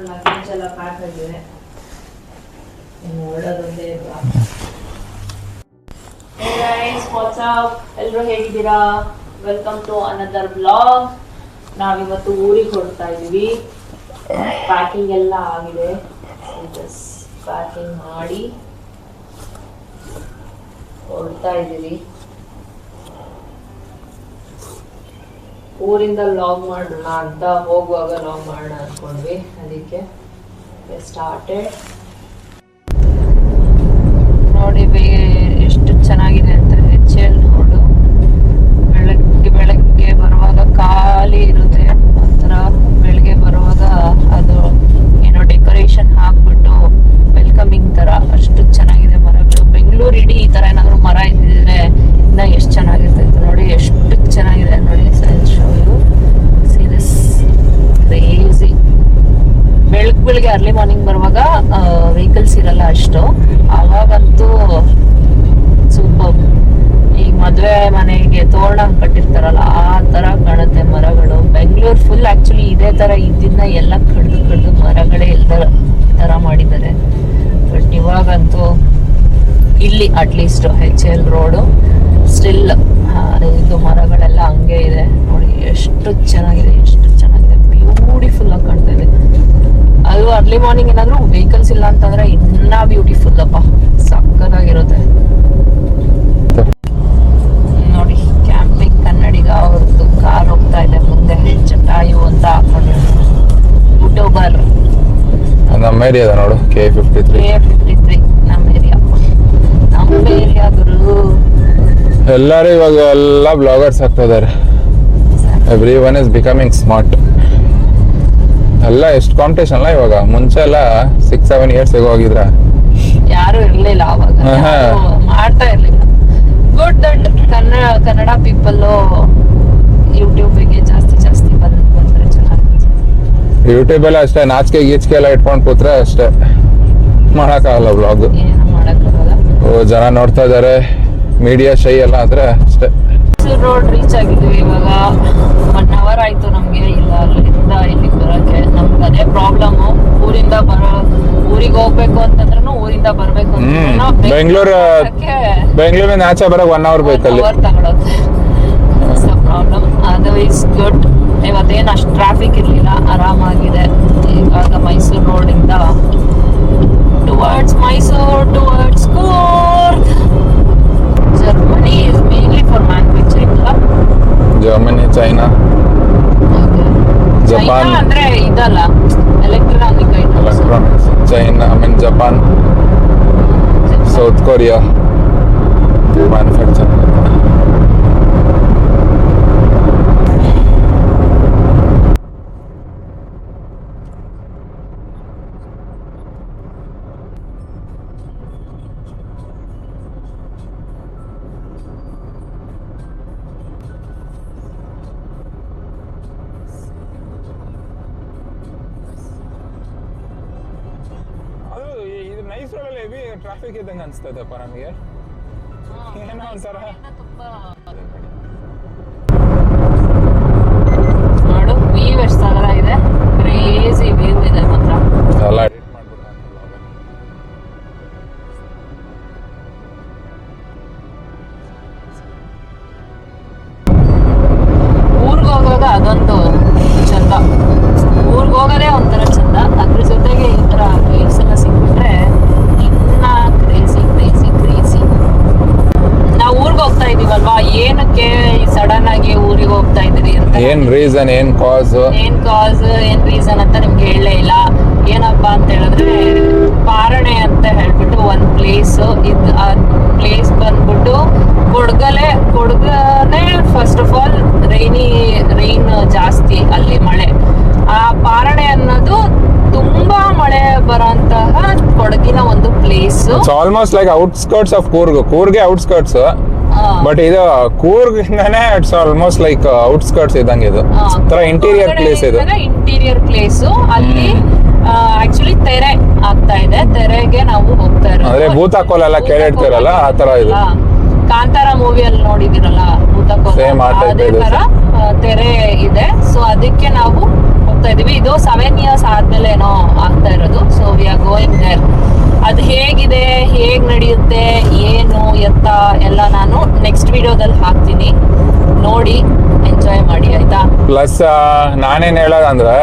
Luggage ಎಲ್ಲ pack ಆಗಿದೆ. ಇನ್ನು ಹೊರಡೋದೊಂದೇ ಇಲ್ಲ. Hey guys, what's up? ಎಲ್ಲರೂ ಹೇಗಿದ್ದೀರಾ? Welcome to another blog. ನಾವಿವತ್ತು ಊರಿಗೆ ಹೊರಡ್ತಾ ಇದೀವಿ. ಪ್ಯಾಕಿಂಗ್ ಎಲ್ಲ ಆಗಿದೆ. ಪ್ಯಾಕಿಂಗ್ ಮಾಡಿ ಹೊರಡ್ತಾ ಇದ್ದೀವಿ. ಊರಿಂದ ಲಾಗ್ ಮಾಡೋಣ ಅಂತ ಹೋಗುವಾಗ ಲಾಗ್ ಮಾಡೋಣ ಅಂದ್ಕೊಂಡ್ವಿ. ಅದಕ್ಕೆ ಸ್ಟಾರ್ಟೆಡ್. ನೋಡಿ ಎಷ್ಟು ಚೆನ್ನಾಗಿದೆ ಅಂತ HL ರೋಡು. ಬೆಳಗ್ಗೆ ಬರುವಾಗ ಖಾಲಿ ಇರುತ್ತೆ. ಒಂಥರ ಬೆಳಗ್ಗೆ ಬರುವಾಗ ಅದು ಏನೋ ಡೆಕೋರೇಷನ್ ಹಾಕ್ಬಿಟ್ಟು ವೆಲ್ಕಮಿಂಗ್ ತರ ಅಷ್ಟು ಚೆನ್ನಾಗಿದೆ ಮರಗಳು. ಬೆಂಗಳೂರು ಇಡೀ ಈ ತರ ಏನಾದ್ರು ಮರ ಇದ್ದಿದ್ರೆ ಇನ್ನ ಎಷ್ಟು ಚೆನ್ನಾಗಿರ್ತೈತೆ ನೋಡಿ. ಎಷ್ಟು ಚೆನ್ನಾಗಿದೆ ನೋಡಿ. ಕ್ರೇಜಿ. ಬೆಳಗ್ಗೆ ಅರ್ಲಿ ಮಾರ್ನಿಂಗ್ ಬರುವಾಗ ವೆಹಿಕಲ್ಸ್ ಇರಲ್ಲ ಅಷ್ಟು. ಅವಾಗಂತೂ ಸೂಪರ್. ಈಗ ಮದ್ವೆ ಮನೆಗೆ ತೋರಣ ಕಟ್ಟಿರ್ತಾರಲ್ಲ ಆ ತರ ಕಾಣುತ್ತೆ ಮರಗಳು. ಬೆಂಗಳೂರು ಫುಲ್ ಆಕ್ಚುಲಿ ಇದೇ ತರ ಇದ್ದಿದ್ನ ಎಲ್ಲ ಕಡ್ದು ಮರಗಳೇ ಇಲ್ದ ತರ ಮಾಡಿದ್ದಾರೆ. ಬಟ್ ಇವಾಗಂತೂ ಇಲ್ಲಿ ಅಟ್ಲೀಸ್ಟ್ HL ರೋಡು ಸ್ಟಿಲ್ ಇದು ಮರಗಳೆಲ್ಲ ಹಂಗೆ ಇದೆ ನೋಡಿ. ಎಷ್ಟು ಚೆನ್ನಾಗಿದೆ, ಎಷ್ಟು ಚೆನ್ನಾಗಿದೆ. ಬ್ಯೂಟಿಫುಲ್ ಆಗಿ ಕಾಣ್ತಾ ಇದೆ. ಅದು ಅರ್ಲಿ ಮಾರ್ನಿಂಗ್ ಏನಾದ್ರು ವೆಹಿಕಲ್ಸ್ ಇಲ್ಲ ಅಂತಂದ್ರೆ ಇನ್ನ ಬ್ಯೂಟಿಫುಲ್ ಅಪ್ಪ, ಸಕ್ಕತ್ತಾಗಿರುತ್ತೆ ನೋಡಿ. ಕ್ಯಾಂಪಿಂಗ್ ಕನ್ನಡಿಗ ಅವ್ರದ್ದು ಕಾರ್ ಹೋಗ್ತಾ ಇದೆ ಮುಂದೆ. ಜಟಾಯು ಅಂತ ಹಾಕೊಂಡು ಯೂಟ್ಯೂಬರ್. ನಮ್ಮ ಏರಿಯಾದ ನೋಡು K53 ನಮ್ಮ ಏರಿಯಾ ಗುರು. ಎಲ್ಲರೂ ಇವಾಗ ಎಲ್ಲ ಬ್ಲಾಗರ್ಸ್ ಆಗ್ತಾ ಇದಾರೆ. Every one is becoming smart. ಎಲ್ಲ ಎಷ್ಟು ಕಾಂಪಿಟೇಷನ್ ಅಲ್ಲ ಇವಾಗ. ಮುಂಚೆ ಎಲ್ಲ 6-7 years ಹೋಗಿದ್ರ ಯಾರು ಇರ್ಲಿಲ್ಲ ಅವಾಗ, ಮಾಡ್ತಾ ಇರ್ಲಿಲ್ಲ. ಗುಡ್ ದಟ್ ಕನ್ನಡ ಪೀಪಲ್ ಯೂಟ್ಯೂಬ್ಗೆ ಜಾಸ್ತಿ ಬಂದ್ರೆ ಚೆನ್ನಾಗಿ. ಯೂಟ್ಯೂಬ್ ಎಲ್ಲ ಅಷ್ಟೇ ನಾಚಿಕೆ ಗೀಚಿಕೆ ಎಲ್ಲ ಇಟ್ಕೊಂಡು ಕೂತ್ರೆ ಅಷ್ಟೇ ಮಾಡಕ್ಕಾಗಲ್ಲ ಬ್ಲಾಗ್. ಏನು ಮಾಡಕ್ಕಾಗಲ್ಲ. ಜನ ನೋಡ್ತಾ ಇದಾರೆ, ಮೀಡಿಯಾ ಶೈ ಎಲ್ಲ ಆದ್ರೆ ಅಷ್ಟೇ. ರೋಡ್ ರೀಚ್ ಆಗಿದ್ವಿ ಇವಾಗ. 1 hour ಆಯ್ತು ನಮ್ಗೆ ಅಲ್ಲಿಂದ ಇಲ್ಲಿಗೆ ಬರೋಕೆ. ನಮ್ಗೆ ಅದೇ ಪ್ರಾಬ್ಲಮ್. ಊರಿಗೆ ಹೋಗ್ಬೇಕು ಅಂತಂದ್ರೂ ಊರಿಂದ ಬರ್ಬೇಕು ಅಂತ ಬೆಂಗಳೂರಿನ ಆಚೆ ಬರಕ್ 1 hour ಬೇಕಲ್ಲಿ. ತಗೊಳುತ್ತೆ. ಪ್ರಾಬ್ಲಮ್. Otherwise good. ಇವತ್ತೇನು ಅಷ್ಟು ಟ್ರಾಫಿಕ್ ಇರ್ಲಿಲ್ಲ, ಆರಾಮಾಗಿದೆ. ಇವಾಗ ಮೈಸೂರು ರೋಡ್ ಇಂದ towards Mysuru, towards Coorg. Germany is mainly for manufacturing. Germany, China, Japan ಅಂದ್ರೆ ಇದಲ್ಲ electronics. China, Japan, south Korea manufacturing. ಇದು ನೈಸ್ ರೋಡಲ್ಲಿ ಹೆವಿ ಟ್ರಾಫಿಕ್ ಇದ್ದಂಗೆ ಅನ್ಸ್ತದಪ್ಪ ನಮಗೆ. ಏನೋ ಒಂಥರ ನೋಡು ವ್ಯೂ ಎಷ್ಟು ಸಗಲ ಇದೆ. ಕ್ರೇಜಿ ವ್ಯೂ ಇದೆ ಮಾತ್ರ. ಎಲ್ಲ ಎಡಿಟ್ ಮಾಡ್ಬಿಟ್ಟು ಊರಿಗೆ ಹೋಗುವಾಗ ಅದೊಂದು ಚಂದ. ಊರಿಗೆ ಹೋಗೋದೇ ಒಂಥರ ಚಂದ. ಅದ್ರ ಜೊತೆಗೆ ಈ ತರ ವ್ಯೂಸ್ ಎಲ್ಲ ಸಿಕ್ಬಿಟ್ರೆ ಇನ್ನ ಕ್ರೇಜಿ. ನಾವು ಊರಿಗೆ ಹೋಗ್ತಾ ಇದೀವಲ್ವಾ, ಏನಕ್ಕೆ ಸಡನ್ ಆಗಿ ಊರಿಗೆ ಹೋಗ್ತಾ ಇದೀವಿ ಅಂತ, ಏನ್ ರೀಸನ್, ಏನ್ ಕಾಸ್ ಏನ್ ರೀಸನ್ ಅಂತ ನಿಮ್ಗೆ ಹೇಳಲೇ ಇಲ್ಲ. ಏನಪ್ಪಾ ಅಂತ ಹೇಳಿದ್ರೆ ಪಾರಣೆ ಅಂತ ಹೇಳ್ಬಿಟ್ಟು ಒಂದ್ ಪ್ಲೇಸ್. ಆ ಪ್ಲೇಸ್ ಬಂದ್ಬಿಟ್ಟು ಕೊಡಗನೆ. ಫಸ್ಟ್ ಆಫ್ ಆಲ್ ರೈನ್ ಜಾಸ್ತಿ ಅಲ್ಲಿ, ಮಳೆ. ಆ ಪಾರಣೆ ಅನ್ನೋದು ತುಂಬಾ ಮಳೆ ಬರೋಂತಹ ಕೊಡಗಿನ ಒಂದು place. Almost like outskirts of ಕೂರ್ಗೆ ಔಟ್ಸ್ಕರ್ಟ್ಸ್. ಬಟ್ ಇದು ಕೂರ್ಗಿಂದಾನೆ ಇಟ್ಸ್ ಆಲ್ಮೋಸ್ಟ್ ಲೈಕ್ ಔಟ್ಸ್ಕರ್ಟ್ಸ್ ಇದ್ದಂಗೆ. ಇದು ತರ ಇಂಟೀರಿಯರ್ ಪ್ಲೇಸ್. ಇದು ಇಂಟೀರಿಯರ್ ಪ್ಲೇಸ್. ಅಲ್ಲಿ ಆಕ್ಚುಲಿ ತೆರೆ ಆಗ್ತಾ ಇದೆ. ತೆರೆಗೆ ನಾವು ಹೋಗ್ತಾ ಇರೋದು. ಅಂದ್ರೆ ಭೂತಾಕೋಲ್ ಎಲ್ಲ ಕೇಳಿರ್ತೀರಲ್ಲ ಆ ತರ ಇದು. ಕಾಂತಾರ ಮೂವಿಯಲ್ಲಿ ನೋಡಿದಿರಲ್ಲ ಭೂತಾಕೋಲ್, ಅದೇ ತರ ತೆರೆ ಇದೆ. ಸೊ ಅದಕ್ಕೆ ನಾವು ಹೋಗ್ತಾ ಇದೀವಿ. ಇದು 7 years ಆದ್ಮೇಲೆ ಏನೋ ಆಗ್ತಾ ಇರೋದು. So we are going there. ಅದು ಹೇಗಿದೆ, ಹೇಗ್ ನಡೆಯುತ್ತೆ, ಏನು ಎತ್ತ ಎಲ್ಲ ನಾನು ನೆಕ್ಸ್ಟ್ ವಿಡಿಯೋದಲ್ಲಿ ಹಾಕ್ತೀನಿ, ನೋಡಿ ಎಂಜಾಯ್ ಮಾಡಿ ಆಯ್ತಾ. ಪ್ಲಸ್ ನಾನೇನು ಹೇಳೋದಂದ್ರೆ,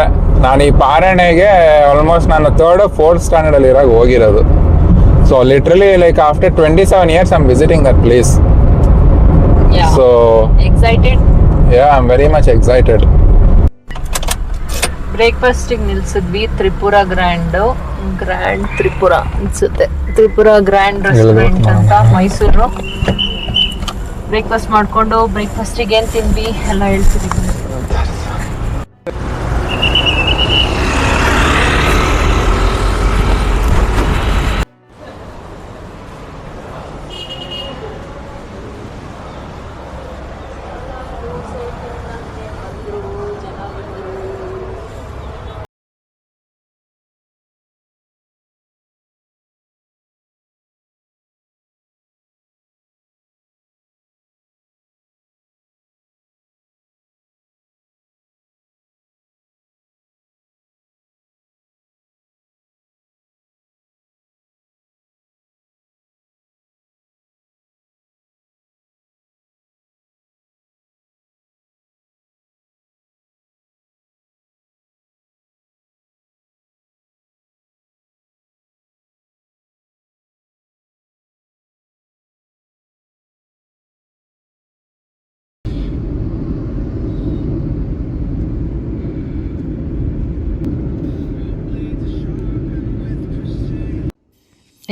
ನಾನು ಈ ಪಾರಣೆಗೆ ಆಲ್ಮೋಸ್ಟ್ ನಾನು 3rd or 4th ಸ್ಟ್ಯಾಂಡರ್ಡ್ ಅಲ್ಲಿ ಇರಾಗ ಹೋಗಿರೋದು. So literally like after 27 years I am visiting that place. So excited. Yeah I am very much excited. ಬ್ರೇಕ್ಫಾಸ್ಟಿಗೆ ನಿಲ್ಸಿದ್ವಿ. ತ್ರಿಪುರ ಗ್ರ್ಯಾಂಡ್ ತ್ರಿಪುರ ಅನ್ಸುತ್ತೆ. ತ್ರಿಪುರ ಗ್ರ್ಯಾಂಡ್ ರೆಸ್ಟೋರೆಂಟ್ ಅಂತ ಮೈಸೂರು. ಬ್ರೇಕ್ಫಾಸ್ಟ್ ಮಾಡ್ಕೊಂಡು ಬ್ರೇಕ್ಫಾಸ್ಟಿಗೆ ಏನ್ ತಿಂದ್ವಿ ಎಲ್ಲ ಹೇಳ್ತಿದ್ವಿ.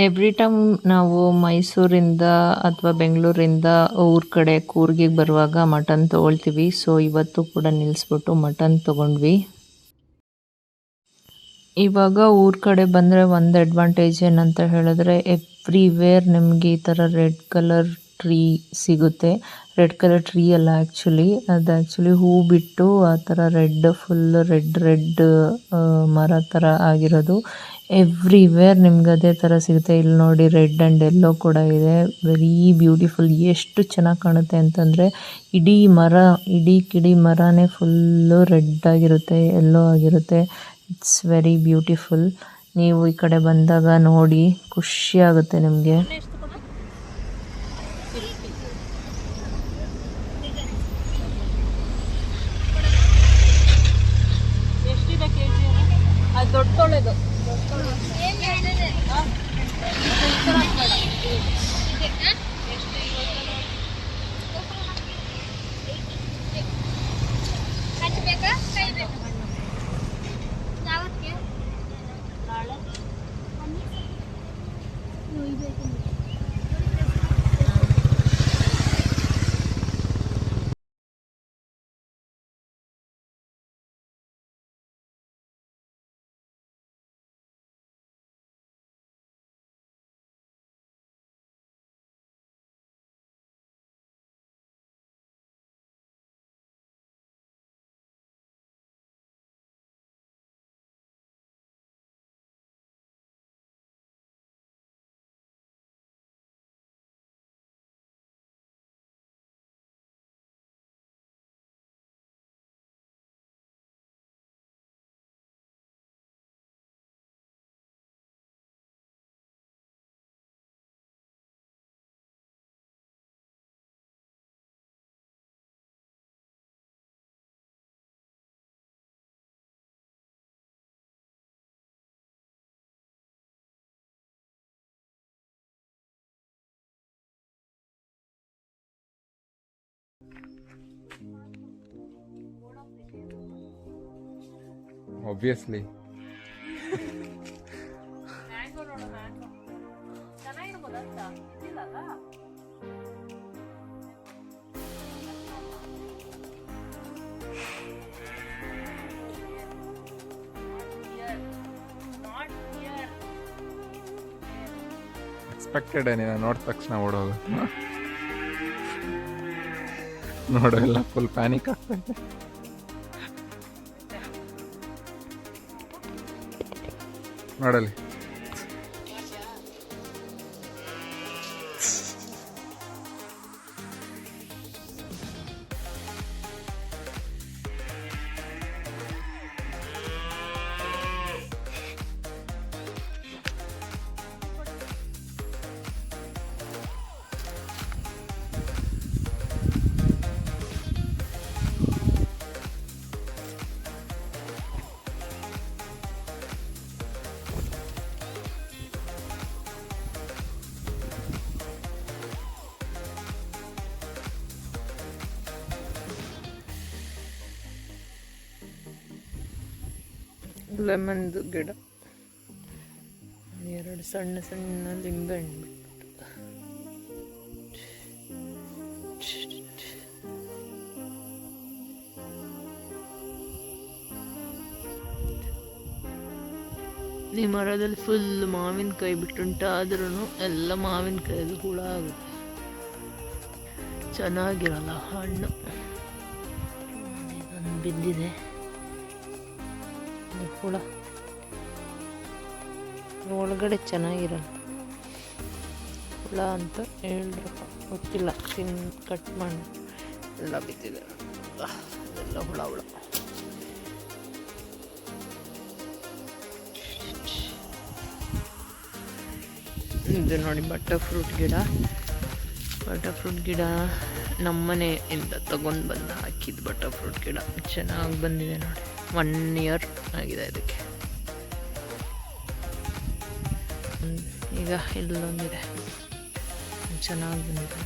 ಎವ್ರಿ ಟೈಮ್ ನಾವು ಮೈಸೂರಿಂದ ಅಥವಾ ಬೆಂಗಳೂರಿಂದ ಊರ ಕಡೆ ಕೂರ್ಗಿಗೆ ಬರುವಾಗ ಮಟನ್ ತೊಗೊಳ್ತೀವಿ. ಸೊ ಇವತ್ತು ಕೂಡ ನಿಲ್ಲಿಸ್ಬಿಟ್ಟು ಮಟನ್ ತೊಗೊಂಡ್ವಿ. ಇವಾಗ ಊರ ಕಡೆ ಬಂದರೆ ಒಂದು ಅಡ್ವಾಂಟೇಜ್ ಏನಂತ ಹೇಳಿದ್ರೆ, ಎವ್ರಿವೇರ್ ನಿಮಗೆ ಈ ಥರ ರೆಡ್ ಕಲರ್ ಟ್ರೀ ಸಿಗುತ್ತೆ. ರೆಡ್ ಕಲರ್ ಟ್ರೀ ಅಲ್ಲ ಆ್ಯಕ್ಚುಲಿ, ಅದು ಆ್ಯಕ್ಚುಲಿ ಹೂ ಬಿಟ್ಟು ಆ ಥರ ರೆಡ್ ಫುಲ್ ರೆಡ್ ಮರ ಥರ ಆಗಿರೋದು. ಎವ್ರಿವೇರ್ ನಿಮ್ಗೆ ಅದೇ ಥರ ಸಿಗುತ್ತೆ. ಇಲ್ಲಿ ನೋಡಿ ರೆಡ್ ಆ್ಯಂಡ್ ಎಲ್ಲೋ ಕೂಡ ಇದೆ. Very beautiful. ಎಷ್ಟು ಚೆನ್ನಾಗಿ ಕಾಣುತ್ತೆ ಅಂತಂದರೆ ಇಡೀ ಕಿಡಿ ಮರನೇ ಫುಲ್ಲು ರೆಡ್ ಆಗಿರುತ್ತೆ, ಎಲ್ಲೋ ಆಗಿರುತ್ತೆ. It's very beautiful. ನೀವು ಈ ಕಡೆ ಬಂದಾಗ ನೋಡಿ, ಖುಷಿ ಆಗುತ್ತೆ ನಿಮಗೆ. ಎಷ್ಟಿದೆ ಕೆಜಿ? ಅದು ದೊಡ್ಡ ತೊಳೆದು obviously. ಮ್ಯಾಂಗೋ ನೋಡು, ಮ್ಯಾಂಗೋ ಚೆನ್ನಾಗಿರ್ಬೋದಂತ ಇದ್ದಿಲ್ಲಲ್ಲ. ಎಕ್ಸ್ಪೆಕ್ಟೆಡ್ ನೀನು ನೋಡಿದ ತಕ್ಷಣ ಓಡೋದು. ನೋಡು ಎಲ್ಲ ಫುಲ್ ಪ್ಯಾನಿಕ್ ಆಗ್ತೈತೆ. ನೋಡಲಿ ಲೆಮನ್ದು ಗಿಡ, ಎರಡು ಸಣ್ಣ ಸಣ್ಣ ಲಿಂಬೆ ಹಣ್ಣು ಬಿಟ್ಟು. ಈ ಮರದಲ್ಲಿ ಫುಲ್ ಮಾವಿನಕಾಯಿ ಬಿಟ್ಟುಂಟಾದ್ರೂ ಎಲ್ಲ ಮಾವಿನಕಾಯಿದು ಹುಳ ಆಗುತ್ತೆ, ಚೆನ್ನಾಗಿರಲ್ಲ ಹಣ್ಣು. ಇದೊಂದು ಬಿದ್ದಿದೆ ಹುಳ, ಒಳಗಡೆ ಚೆನ್ನಾಗಿರಲ್ಲ ಹುಳ ಅಂತ ಹೇಳಿದ್ರಪ್ಪ, ಗೊತ್ತಿಲ್ಲ. ಕಟ್ ಮಾಡಿ ಎಲ್ಲ ಬಿದ್ದಿದೆ, ಎಲ್ಲ ಹುಳ. ಇದು ನೋಡಿ ಬಟರ್ ಫ್ರೂಟ್ ಗಿಡ ನಮ್ಮನೆಯಿಂದ ತಗೊಂಡು ಬಂದು ಹಾಕಿದ್ದು. ಬಟರ್ ಫ್ರೂಟ್ ಗಿಡ ಚೆನ್ನಾಗಿ ಬಂದಿದೆ ನೋಡಿ, 1 year ಆಗಿದೆ ಇದಕ್ಕೆ. ಈಗ ಇಲ್ಲೊಂದಿದೆ, ಚೆನ್ನಾಗಿ ಬಂದಿದೆ.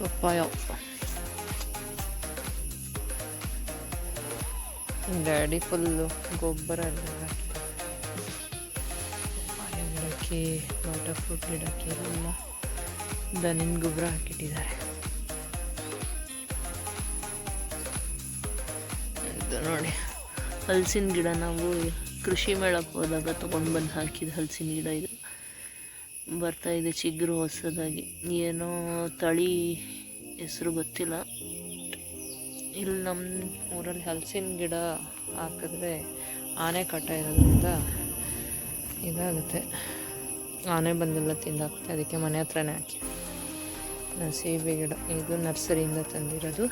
ಪಪ್ಪಾಯ ಡ್ಯಾಡಿ ಫುಲ್ಲು ಗೊಬ್ಬರ ಎಲ್ಲ ಹಾಕಿದ್ದಾರೆ. ಪಪ್ಪಾಯ ಗಿಡಕ್ಕೆ, ಬಟರ್ ಫ್ರೂಟ್ ಗಿಡಕ್ಕೆ ಎಲ್ಲ ದನಿನ ಗೊಬ್ಬರ ಹಾಕಿಟ್ಟಿದ್ದಾರೆ. ಇದು ನೋಡಿ ಹಲಸಿನ ಗಿಡ, ನಾವು ಕೃಷಿ ಮೇಳಕ್ಕೆ ಹೋದಾಗ ತೊಗೊಂಡು ಬಂದು ಹಾಕಿದ ಹಲಸಿನ ಗಿಡ. ಇದು ಬರ್ತಾಯಿದೆ ಚಿಗುರು ಹೊಸದಾಗಿ, ಏನೋ ತಳಿ ಹೆಸರು ಗೊತ್ತಿಲ್ಲ. ಇಲ್ಲಿ ನಮ್ಮ ಊರಲ್ಲಿ ಹಲಸಿನ ಗಿಡ ಹಾಕಿದ್ರೆ ಆನೆ ಕಾಟ ಇರೋದ್ರಿಂದ ಇದಾಗುತ್ತೆ, ಆನೆ ಬಂದೆಲ್ಲ ತಿಂದಾಗುತ್ತೆ. ಅದಕ್ಕೆ ಮನೆ ಹತ್ರನೇ ಹಾಕಿ. ಸೀಬೆ ಗಿಡ, ಇದು ನರ್ಸರಿಯಿಂದ ತಂದಿರೋದು.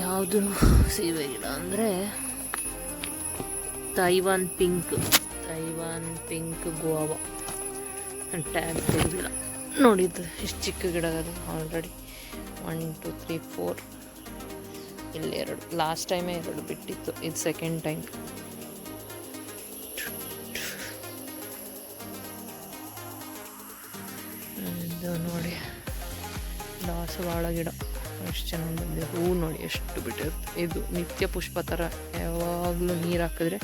ಯಾವುದು ಸೀಬೆ ಗಿಡ ಅಂದರೆ ತೈವಾನ್ ಪಿಂಕ್ ಗೋವಾ. ಟ್ಯಾಗ್ ತೆಗೆದಿಲ್ಲ ನೋಡಿದ್ದು, ಇಷ್ಟು ಚಿಕ್ಕ ಗಿಡ ಅದು. ಆಲ್ರೆಡಿ 1 2 3 4 ಇಲ್ಲಿ 2, ಲಾಸ್ಟ್ ಟೈಮೇ 2 ಬಿಟ್ಟಿತ್ತು, ಇದು ಸೆಕೆಂಡ್ ಟೈಮ್. ಇದು ನೋಡಿ ದಾಸವಾಳ ಗಿಡ, ಎಷ್ಟು ಚೆನ್ನಾಗಿ ಬಂದಿದೆ. ಹೂವು ನೋಡಿ ಎಷ್ಟು ಬಿಟ್ಟಿರುತ್ತೆ. ಇದು ನಿತ್ಯ ಪುಷ್ಪ ಥರ, ಯಾವಾಗಲೂ ನೀರು ಹಾಕಿದ್ರೆ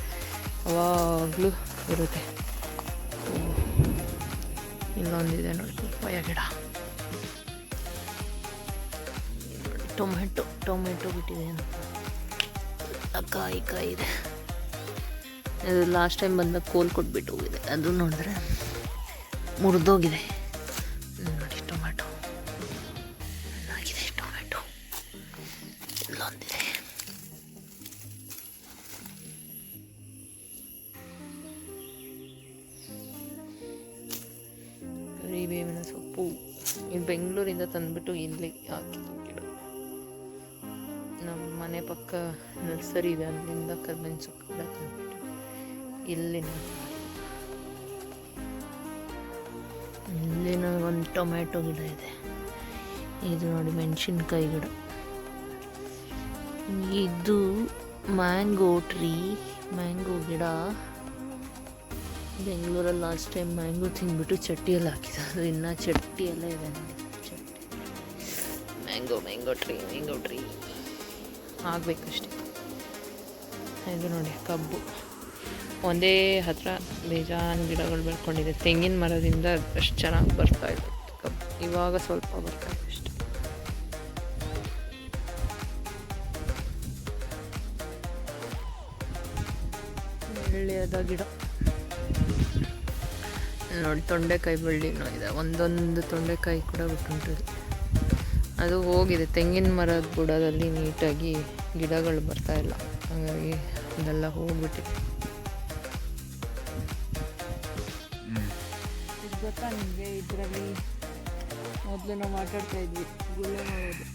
ಯಾವಾಗಲೂ ಇರುತ್ತೆ. ಇಲ್ಲೊಂದಿದೆ ನೋಡಿ ಪಪ್ಪಾಯ ಗಿಡ. ನೋಡಿ ಟೊಮೆಟೊ ಬಿಟ್ಟಿದೆ, ಕಾಯಿ ಇದೆ. ಇದು ಲಾಸ್ಟ್ ಟೈಮ್ ಬಂದಾಗ ಕೋಲ್ ಕೊಟ್ಬಿಟ್ಟು ಹೋಗಿದೆ, ಅದು ನೋಡಿದ್ರೆ ಮುರಿದೋಗಿದೆ. ನೋಡಿ ಟೊಮೆಟೊ ಇಲ್ಲೊಂದಿದೆ. ಕರಿಬೇವಿನ ಸೊಪ್ಪು, ಇದು ಬೆಂಗಳೂರಿಂದ ತಂದುಬಿಟ್ಟು ಇಲ್ಲಿ ಹಾಕಿದ್ದು ಗಿಡ. ನಮ್ಮ ಮನೆ ಪಕ್ಕ ನರ್ಸರಿ ಇದೆ, ಅಲ್ಲಿಂದ ಕರಿಬೇವಿನ ಸೊಪ್ಪು ಗಿಡ ತಂದುಬಿಟ್ಟು ಇಲ್ಲಿನ ಒಂದು ಟೊಮೆಟೊ ಗಿಡ ಇದೆ. ಇದು ನೋಡಿ ಮೆಣಸಿನ್ಕಾಯಿ ಗಿಡ. ಇದು ಮ್ಯಾಂಗೋ ಗಿಡ. ಬೆಂಗಳೂರಲ್ಲಿ ಲಾಸ್ಟ್ ಟೈಮ್ ಮ್ಯಾಂಗೋ ತಿಂದ್ಬಿಟ್ಟು ಚಟ್ಟಿಯಲ್ಲಿ ಹಾಕಿದ್ದು, ಅದು ಇನ್ನೂ ಚಟ್ಟಿ ಎಲ್ಲ ಇದೆ ನೋಡಿ. ಮ್ಯಾಂಗೋ ಟ್ರೀ ಆಗಬೇಕಷ್ಟೆ. ಇದು ನೋಡಿ ಕಬ್ಬು, ಒಂದೇ ಹತ್ರ ಬೇಜಾನ್ ಗಿಡಗಳು ಬೆಳ್ಕೊಂಡಿದೆ. ತೆಂಗಿನ ಮರದಿಂದ ಅಷ್ಟು ಚೆನ್ನಾಗಿ ಬರ್ತಾಯಿತ್ತು ಕಬ್ಬು, ಇವಾಗ ಸ್ವಲ್ಪ ಬರ್ತಾಯಿದೆ ಅಷ್ಟೆ. ಒಳ್ಳೆಯದ ಗಿಡ ನೋಡಿ. ತೊಂಡೆಕಾಯಿ ಬಳ್ಳಿನೂ ಇದೆ, ಒಂದೊಂದು ತೊಂಡೆಕಾಯಿ ಕೂಡ ಬಿಟ್ಟುಂಟು. ಅದು ಹೋಗಿದೆ, ತೆಂಗಿನ ಮರದ ಬುಡದಲ್ಲಿ ನೀಟಾಗಿ ಗಿಡಗಳು ಬರ್ತಾಯಿಲ್ಲ, ಹಾಗಾಗಿ ಅದೆಲ್ಲ ಹೋಗ್ಬಿಟ್ಟಿದೆ. ಇದು ಗೊತ್ತಾ ನಿಮಗೆ? ಇದರಲ್ಲಿ ಮೊದಲು ನಾವು ಮಾತಾಡ್ತಾ ಇದ್ವಿ, ಗುಳ್ಳೆ ಮಾಡೋದು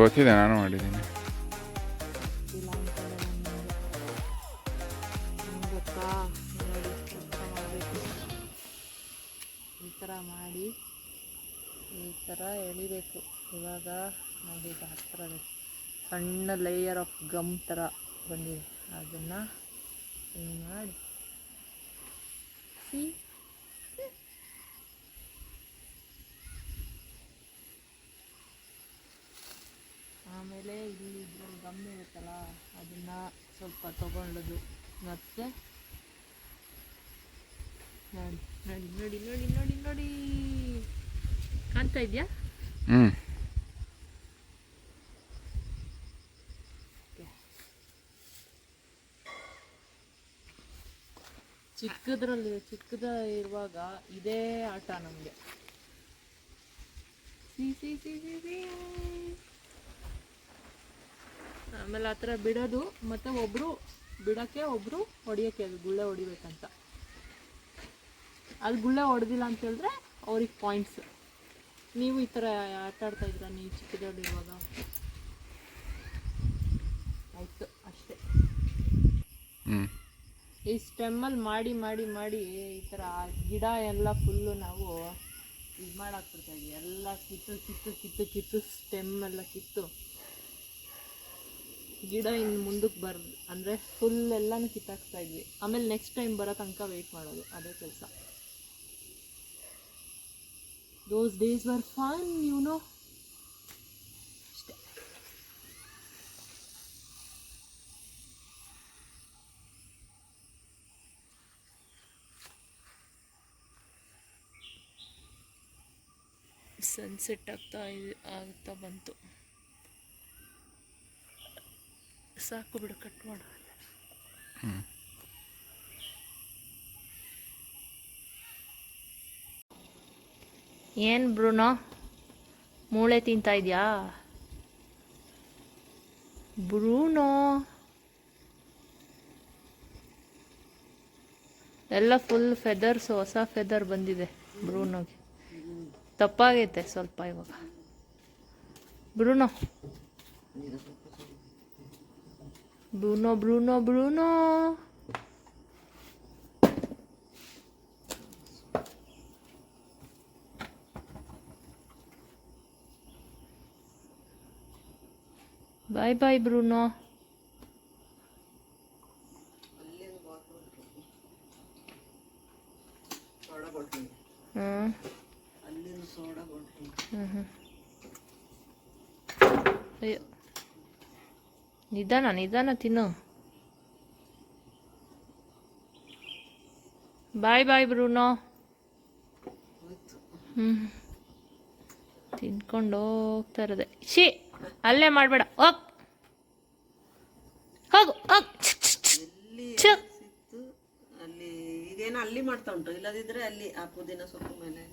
ಗೊತ್ತಿದೆ, ನಾನು ಮಾಡಿದ್ದೀನಿ. ಗೊತ್ತಾ? ನೋಡಿ ಮಾಡಬೇಕು, ಈ ಥರ ಮಾಡಿ ಈ ಥರ ಎಳಿಬೇಕು. ಇವಾಗ ನೋಡಿ ಹತ್ತಿರ ಸಣ್ಣ ಲೇಯರ್ ಆಫ್ ಗಮ್ ಥರ ಬಂದಿದೆ, ಅದನ್ನು ಹಿಂಗೆ ಮಾಡಿ ಆಮೇಲೆ ಸ್ವಲ್ಪ ತಗೊಂಡದು ಮತ್ತೆ ನೋಡಿ ನೋಡಿ ನೋಡಿ ನೋಡಿ ನೋಡಿ ನೋಡಿ ಕಾಣ್ತಾ ಇದೆಯಾ? ಚಿಕ್ಕದ ಇರುವಾಗ ಇದೇ ಆಟ ನಮಗೆ. ಆಮೇಲೆ ಆ ಥರ ಬಿಡೋದು, ಮತ್ತು ಒಬ್ಬರು ಬಿಡೋಕ್ಕೆ ಒಬ್ಬರು ಹೊಡಿಯೋಕ್ಕೆ, ಅದು ಗುಳ್ಳೆ ಹೊಡಿಬೇಕಂತ. ಅದು ಗುಳ್ಳೆ ಹೊಡೆದಿಲ್ಲ ಅಂತ ಹೇಳಿದ್ರೆ ಅವ್ರಿಗೆ ಪಾಯಿಂಟ್ಸ್. ನೀವು ಈ ಥರ ಆಟ ಆಡ್ತಾ ಇದ್ದೀರಾ ನೀವು ಚಿಕ್ಕದಲ್ಲಿರುವಾಗ? ಆಯಿತು ಅಷ್ಟೇ. ಈ ಸ್ಟೆಮ್ಮಲ್ಲಿ ಮಾಡಿ ಮಾಡಿ ಮಾಡಿ ಈ ಥರ ಗಿಡ ಎಲ್ಲ ಫುಲ್ಲು ನಾವು ಇದು ಮಾಡಾಕ್ಬಿಡ್ತಾ ಇದ್ವಿ. ಎಲ್ಲ ಕಿತ್ತು ಕಿತ್ತು ಕಿತ್ತು ಕಿತ್ತು ಸ್ಟೆಮ್ಮೆಲ್ಲ ಕಿತ್ತು ಗಿಡ ಇನ್ನು ಮುಂದಕ್ಕೆ ಅಂದರೆ ಫುಲ್ ಎಲ್ಲನೂ ಕಿತ್ತಾಕ್ತಾ ಇದ್ವಿ. ಆಮೇಲೆ ನೆಕ್ಸ್ಟ್ ಟೈಮ್ ಬರೋ ತನಕ ವೆಯ್ಟ್ ಮಾಡೋದು, ಅದೇ ಕೆಲಸ. Those days were fun, you know. ಅಷ್ಟೇ. ಸನ್ಸೆಟ್ ಆಗ್ತಾ ಬಂತು. ಸಾಕು ಬಿಡು, ಕಟ್ ಮಾಡು. ಏನು ಬ್ರೂನೋ, ಮೂಳೆ ತಿಂತಾ ಇದೆಯಾ ಬ್ರೂನೋ? ಎಲ್ಲ ಫುಲ್ ಫೆದರ್ಸ್, ಹೊಸ ಫೆದರ್ ಬಂದಿದೆ ಬ್ರೂನೋಗೆ. ತಪ್ಪಾಗೈತೆ ಸ್ವಲ್ಪ ಇವಾಗ. ಬ್ರೂನೋ ಬ್ರೂನೋ ಬ್ರೂನೋ ಬ್ರೂನೋ ಬಾಯ್ ಬಾಯ್ ಬ್ರೂನೋ. ಅಯ್ಯೋ, ನಿಧಾನ ತಿನ್ನು. ಬಾಯ್ ಬಾಯ್ ಬ್ರೂನೋ. ತಿನ್ಕೊಂಡು ಹೋಗ್ತಾ ಇರೋದೆ. ಅಲ್ಲೇ ಮಾಡಬೇಡ, ಹೋಗು. ಅಲ್ಲಿ ಇದೇನೋ ಅಲ್ಲಿ ಮಾಡ್ತಾ ಉಂಟು, ಇಲ್ಲದಿದ್ರೆ ಅಲ್ಲಿ ಆ ಪುದೀನ ಸೊಪ್ಪು ಮೇಲೆ